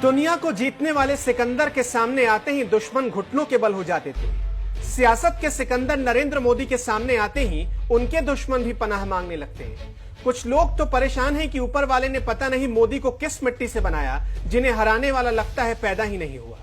दुनिया को जीतने वाले सिकंदर के सामने आते ही दुश्मन घुटनों के बल हो जाते थे। सियासत के सिकंदर नरेंद्र मोदी के सामने आते ही उनके दुश्मन भी पनाह मांगने लगते हैं। कुछ लोग तो परेशान हैं कि ऊपर वाले ने पता नहीं मोदी को किस मिट्टी से बनाया, जिन्हें हराने वाला लगता है पैदा ही नहीं हुआ।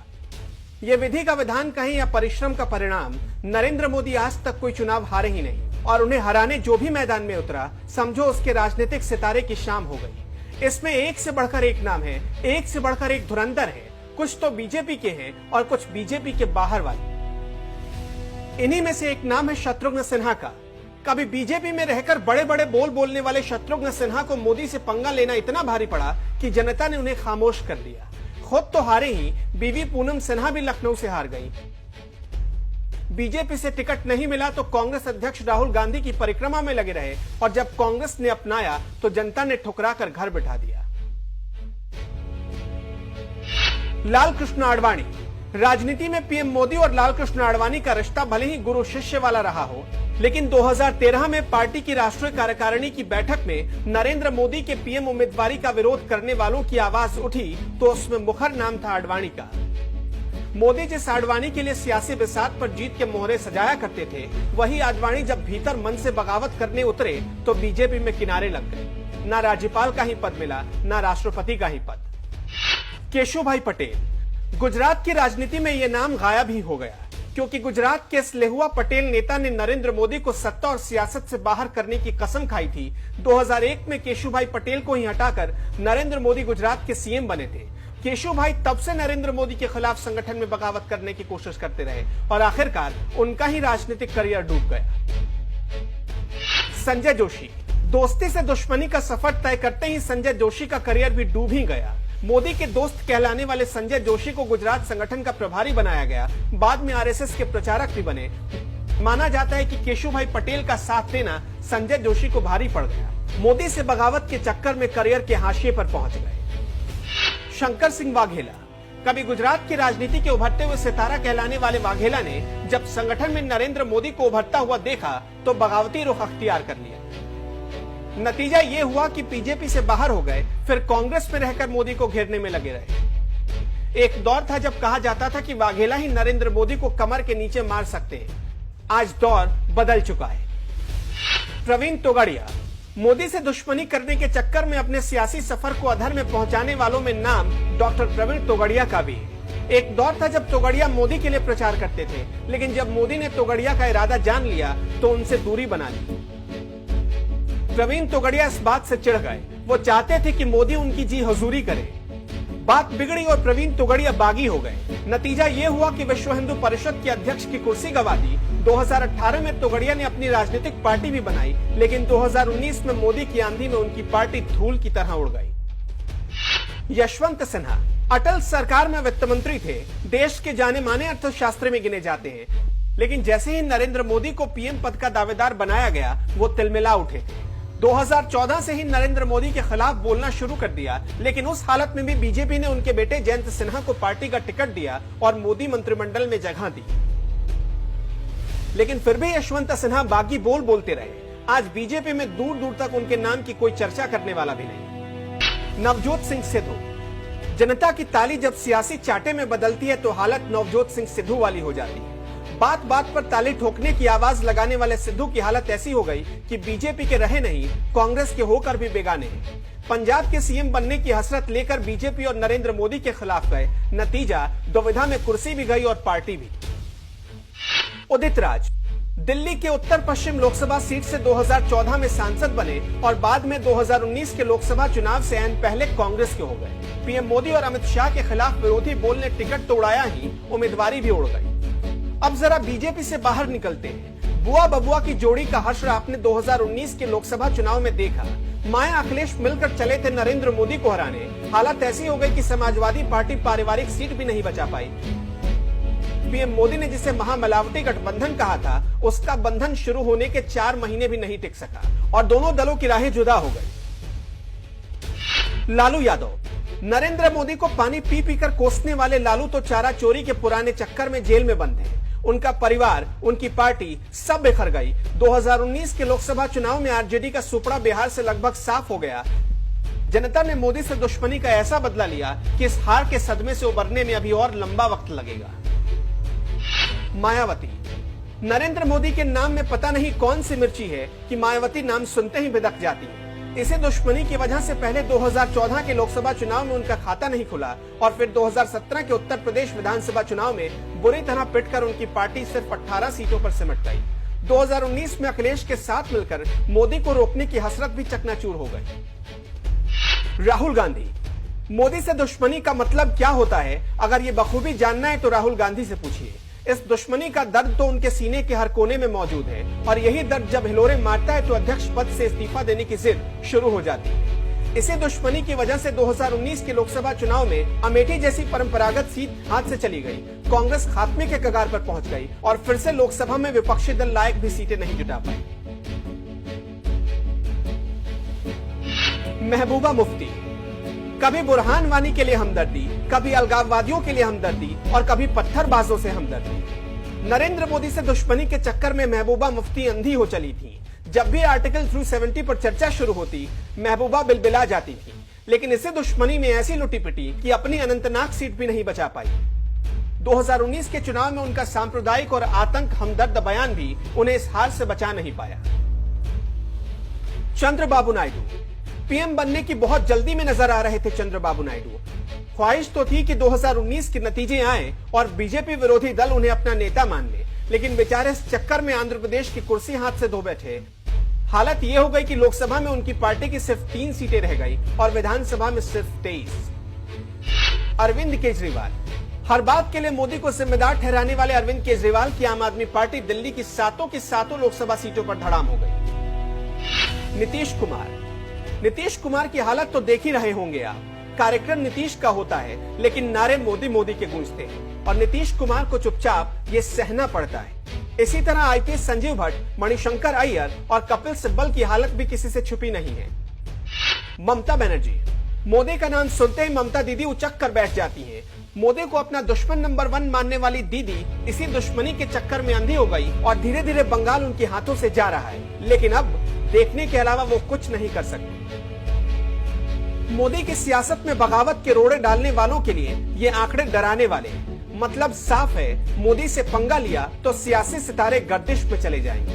यह विधि का विधान कहीं या परिश्रम का परिणाम। नरेंद्र मोदी आज तक कोई चुनाव हारे ही नहीं और उन्हें हराने जो भी मैदान में उतरा, समझो उसके राजनीतिक सितारे की शाम हो गई। इसमें एक से बढ़कर एक नाम है, एक से बढ़कर एक धुरंधर है। कुछ तो बीजेपी के हैं और कुछ बीजेपी के बाहर वाले। इन्हीं में से एक नाम है शत्रुघ्न सिन्हा का। कभी बीजेपी में रहकर बड़े बड़े बोल बोलने वाले शत्रुघ्न सिन्हा को मोदी से पंगा लेना इतना भारी पड़ा कि जनता ने उन्हें खामोश कर दिया। खुद तो हारे ही, बीवी पूनम सिन्हा भी लखनऊ से हार गई। बीजेपी से टिकट नहीं मिला तो कांग्रेस अध्यक्ष राहुल गांधी की परिक्रमा में लगे रहे और जब कांग्रेस ने अपनाया तो जनता ने ठुकरा कर घर बिठा दिया। लाल कृष्ण आडवाणी। राजनीति में पीएम मोदी और लाल कृष्ण आडवाणी का रिश्ता भले ही गुरु शिष्य वाला रहा हो, लेकिन 2013 में पार्टी की राष्ट्रीय कार्यकारिणी की बैठक में नरेंद्र मोदी के पीएम उम्मीदवारी का विरोध करने वालों की आवाज उठी तो उसमें मुखर नाम था आडवाणी का। मोदी जिस आडवाणी के लिए सियासी बिसात पर जीत के मोहरे सजाया करते थे, वही आडवाणी जब भीतर मन से बगावत करने उतरे तो बीजेपी में किनारे लग गए। ना राज्यपाल का ही पद मिला, ना राष्ट्रपति का ही पद। केशुभाई पटेल। गुजरात की राजनीति में यह नाम गायब ही हो गया, क्योंकि गुजरात के इस लेहुआ पटेल नेता ने नरेंद्र मोदी को सत्ता और सियासत से बाहर करने की कसम खाई थी। 2001 में केशुभाई पटेल को ही हटाकर नरेंद्र मोदी गुजरात के सीएम बने थे। केशुभाई तब से नरेंद्र मोदी के खिलाफ संगठन में बगावत करने की कोशिश करते रहे और आखिरकार उनका ही राजनीतिक करियर डूब गया। संजय जोशी। दोस्ती से दुश्मनी का सफर तय करते ही संजय जोशी का करियर भी डूब ही गया। मोदी के दोस्त कहलाने वाले संजय जोशी को गुजरात संगठन का प्रभारी बनाया गया। बाद में आरएसएस के प्रचारक भी बने। माना जाता है कि केशुभाई पटेल का साथ देना संजय जोशी को भारी पड़ गया। मोदी से बगावत के चक्कर में करियर के हाशिए पर पहुंच गए। शंकर सिंह वाघेला। कभी गुजरात की राजनीति के उभरते हुए सितारा कहलाने वाले वाघेला ने जब संगठन में नरेंद्र मोदी को उभरता हुआ देखा तो बगावती रुख अख्तियार कर लिया। नतीजा ये हुआ कि बीजेपी से बाहर हो गए, फिर कांग्रेस में रहकर मोदी को घेरने में लगे रहे। एक दौर था जब कहा जाता था कि वाघेला ही नरेंद्र मोदी को कमर के नीचे मार सकते हैं। आज दौर बदल चुका है। प्रवीण तोगड़िया। मोदी से दुश्मनी करने के चक्कर में अपने सियासी सफर को अधर में पहुंचाने वालों में नाम डॉक्टर प्रवीण तोगड़िया का भी है। एक दौर था जब तोगड़िया मोदी के लिए प्रचार करते थे, लेकिन जब मोदी ने तोगड़िया का इरादा जान लिया तो उनसे दूरी बना ली। प्रवीण तोगड़िया इस बात से चिढ़ गए। वो चाहते थे कि मोदी उनकी जी हुजूरी करे। बात बिगड़ी और प्रवीण तोगड़िया बागी हो गए। नतीजा ये हुआ कि विश्व हिंदू परिषद के अध्यक्ष की कुर्सी गंवा दी। 2018 में तोगड़िया ने अपनी राजनीतिक पार्टी भी बनाई, लेकिन 2019 में मोदी की आंधी में उनकी पार्टी धूल की तरह उड़ गई। यशवंत सिन्हा। अटल सरकार में वित्त मंत्री थे। देश के जाने माने अर्थशास्त्री में गिने जाते हैं, लेकिन जैसे ही नरेंद्र मोदी को पीएम पद का दावेदार बनाया गया, वो तिलमिला उठे थे। 2014 से ही नरेंद्र मोदी के खिलाफ बोलना शुरू कर दिया, लेकिन उस हालत में भी बीजेपी ने उनके बेटे जयंत सिन्हा को पार्टी का टिकट दिया और मोदी मंत्रिमंडल में जगह दी। लेकिन फिर भी यशवंत सिन्हा बागी बोल बोलते रहे। आज बीजेपी में दूर दूर तक उनके नाम की कोई चर्चा करने वाला भी नहीं। नवजोत सिंह सिद्धू। जनता की ताली जब सियासी चाटे में बदलती है तो हालत नवजोत सिंह सिद्धू वाली हो जाती है। बात बात पर ताली ठोकने की आवाज लगाने वाले सिद्धू की हालत ऐसी हो गई कि बीजेपी के रहे नहीं, कांग्रेस के होकर भी बेगाने हैं। पंजाब के सीएम बनने की हसरत लेकर बीजेपी और नरेंद्र मोदी के खिलाफ गए। नतीजा दुविधा में कुर्सी भी गई और पार्टी भी। उदित राज। दिल्ली के उत्तर पश्चिम लोकसभा सीट से 2014 में सांसद बने और बाद में 2019 के लोकसभा चुनाव से ऐन पहले कांग्रेस के हो गए। पीएम मोदी और अमित शाह के खिलाफ विरोधी बोल ने टिकट तो उड़ाया ही, उम्मीदवारी भी उड़ गई। अब जरा बीजेपी से बाहर निकलते हैं। बुआ बबुआ की जोड़ी का हश्र आपने 2019 के लोकसभा चुनाव में देखा। माया अखिलेश मिलकर चले थे नरेंद्र मोदी को हराने। हालत ऐसी हो गई कि समाजवादी पार्टी पारिवारिक सीट भी नहीं बचा पाई। पीएम मोदी ने जिसे महामिलावटी गठबंधन कहा था, उसका बंधन शुरू होने के 4 महीने भी नहीं टिक सका और दोनों दलों की राहें जुदा हो गई। लालू यादव। नरेंद्र मोदी को पानी पी पीकर कोसने वाले लालू तो चारा चोरी के पुराने चक्कर में जेल में बंद हैं। उनका परिवार, उनकी पार्टी सब बिखर गई। 2019 के लोकसभा चुनाव में आरजेडी का सुपड़ा बिहार से लगभग साफ हो गया। जनता ने मोदी से दुश्मनी का ऐसा बदला लिया कि इस हार के सदमे से उबरने में अभी और लंबा वक्त लगेगा। मायावती। नरेंद्र मोदी के नाम में पता नहीं कौन सी मिर्ची है कि मायावती नाम सुनते ही बिदक जाती है। इसे दुश्मनी की वजह से पहले 2014 के लोकसभा चुनाव में उनका खाता नहीं खुला और फिर 2017 के उत्तर प्रदेश विधानसभा चुनाव में बुरी तरह पिटकर उनकी पार्टी सिर्फ 18 सीटों पर सिमट गई। 2019 में अखिलेश के साथ मिलकर मोदी को रोकने की हसरत भी चकनाचूर हो गई। राहुल गांधी। मोदी से दुश्मनी का मतलब क्या होता है, अगर ये बखूबी जानना है तो राहुल गांधी से पूछिए। इस दुश्मनी का दर्द तो उनके सीने के हर कोने में मौजूद है और यही दर्द जब हिलोरे मारता है तो अध्यक्ष पद से इस्तीफा देने की जिद शुरू हो जाती है। इसी दुश्मनी की वजह से 2019 के लोकसभा चुनाव में अमेठी जैसी परंपरागत सीट हाथ से चली गई। कांग्रेस खात्मे के कगार पर पहुंच गई और फिर से लोकसभा में विपक्षी दल लायक भी सीटें नहीं जुटा पाई। महबूबा मुफ्ती। कभी बुरहान वानी के लिए हमदर्दी, कभी अलगाववादियों के लिए हमदर्दी और कभी पत्थरबाजों से हमदर्दी। नरेंद्र मोदी से दुश्मनी के चक्कर में महबूबा मुफ्ती अंधी हो चली थी। जब भी आर्टिकल 370 पर चर्चा शुरू होती, महबूबा बिलबिला जाती थी। लेकिन इसे दुश्मनी में ऐसी लुटी पिटी कि अपनी अनंतनाग सीट भी नहीं बचा पाई। 2019 के चुनाव में उनका सांप्रदायिक और आतंक हमदर्द बयान भी उन्हें इस हार से बचा नहीं पाया। चंद्रबाबू नायडू। पीएम बनने की बहुत जल्दी में नजर आ रहे थे चंद्रबाबू नायडू। ख्वाहिश तो थी कि 2019 के नतीजे आए और बीजेपी विरोधी दल उन्हें अपना नेता मान ले, लेकिन बेचारे इस चक्कर में आंध्र प्रदेश की कुर्सी हाथ से धो बैठे। हालत यह हो गई कि लोकसभा में उनकी पार्टी की सिर्फ 3 सीटें रह गई और विधानसभा में सिर्फ 23। अरविंद केजरीवाल। हर बात के लिए मोदी को जिम्मेदार ठहराने वाले अरविंद केजरीवाल की आम आदमी पार्टी दिल्ली की सातों लोकसभा सीटों पर धड़ाम हो गई। नीतीश कुमार। नीतीश कुमार की हालत तो देख ही रहे होंगे आप। कार्यक्रम नीतीश का होता है लेकिन नारे मोदी मोदी के गूंजते हैं और नीतीश कुमार को चुपचाप ये सहना पड़ता है। इसी तरह आईपीएस संजीव भट्ट, मणिशंकर अय्यर और कपिल सिब्बल की हालत भी किसी से छुपी नहीं है। ममता बनर्जी। मोदी का नाम सुनते ही ममता दीदी उचक कर बैठ जाती हैं। मोदी को अपना दुश्मन नंबर 1 मानने वाली दीदी इसी दुश्मनी के चक्कर में अंधी हो गई और धीरे धीरे बंगाल उनके हाथों से जा रहा है, लेकिन अब देखने के अलावा वो कुछ नहीं कर सकते। मोदी की सियासत में बगावत के रोड़े डालने वालों के लिए ये आंकड़े डराने वाले हैं। मतलब साफ है, मोदी से पंगा लिया तो सियासी सितारे गर्दिश में चले जाएंगे।